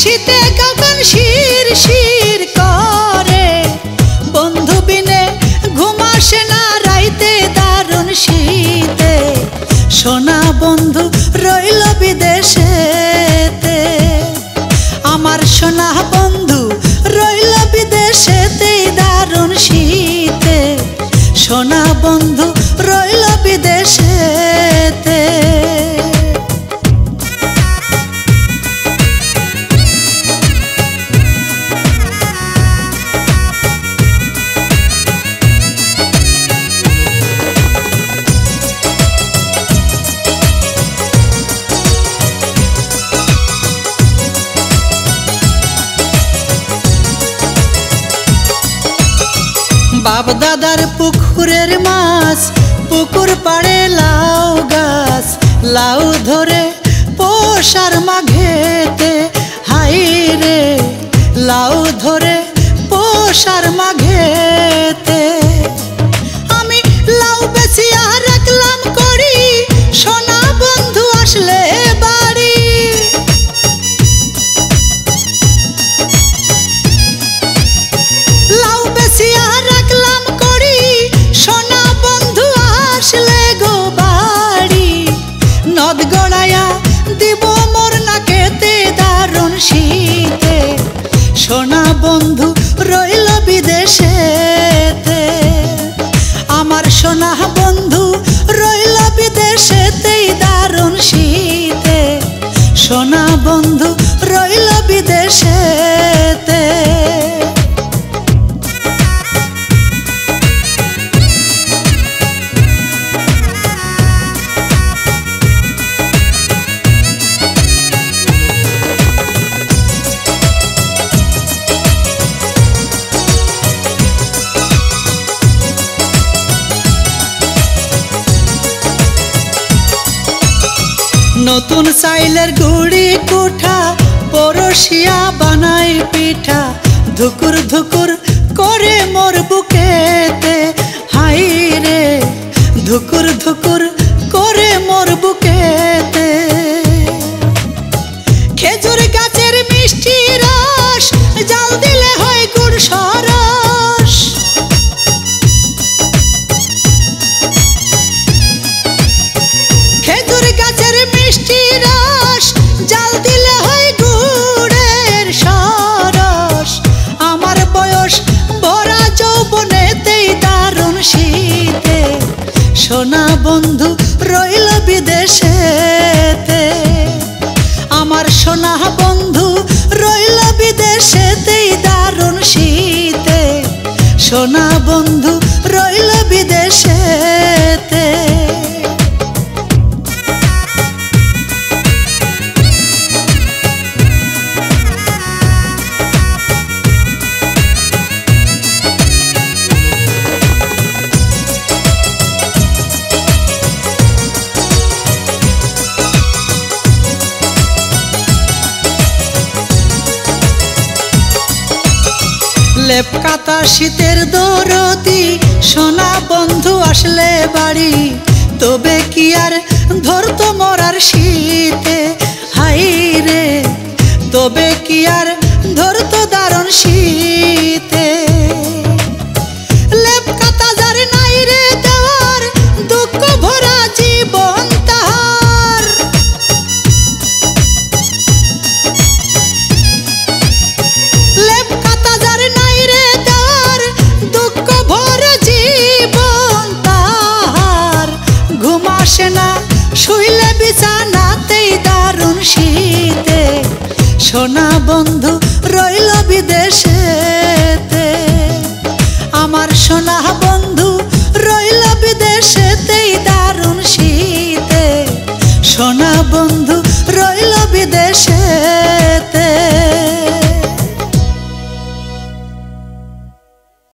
শীতে গগন শির শির করে, বন্ধু বিনে ঘুম আসে না রাইতে দারুণ শীতে। সোনা বন্ধু রইল বিদেশেতে, আমার সোনা বন্ধু রইল বিদেশেতে দারুণ শীতে। সোনা বন্ধু রইল বিদেশেতে। বাপ দাদার পুকুরের মাছ, পুকুর পাড়ে লাউ গাছ, লাউ ধরে পৌষার মাঘেতে। হাই রে লাউ ধরে পৌষার মাঘেতে। আমি লাউ বেচিয়া রাখলাম করি, সোনা বন্ধু আসলে বাড়ি। লাউ বেচিয়া রাখলাম করি, সোনা বন্ধু আসলে গো বাড়ি। নদ গড়াইয়া দিব মোর নাকেতে দারুণ শীতে। সোনা বন্ধু রইল বিদেশেতে, আমার সোনা বন্ধু রইল বিদেশেতে দারুণ শীতে। সোনা বন্ধু রইল বিদেশেতে। নতুন চাইলের গুড়ি কুঠা, পরশিয়া বানাই পিঠা। ধুকুর ধুকুর করে মোর বুকেতে। হাই রে ধুকুর ধুকুর করে মোর বুকেতে। খেজুর গাছের মিষ্টি রস, জাল দিলে হয় গুড় সরস। খেজুর গাছের মিষ্টি রস, জাল দিলে হয় গুড়ের সরস। আমার বয়স ভরা যৌবনেতেই দারুণ শীতে। সোনা বন্ধু রইল বিদেশেতে, আমার সোনা বন্ধু রইল বিদেশেতেই দারুণ শীতে। সোনা বন্ধু রইল বিদেশেতে। লেপ কাতা শীতের দরদি, সোনা বন্ধু আসলে বাড়ি। তবে কি আর ধরতো মরার শীতে। হাই রে তবে কি আর ধরতো দারুণ শীতে। লেপ কাতা যার নাই রে দেওয়ার, দুঃখ ভরা জীবন তাহার। লেপ কাতা যার নাই রে দেওয়ার, দুঃখ ভরা জীবন তাহার। ঘুম আসে না শুইলে বিছানাতেই দারুণ শীতে। সোনা বন্ধু রইল বিদেশেতে, আমার সোনা বন্ধু রইল বিদেশেতেই দারুণ শীতে। সোনা বন্ধু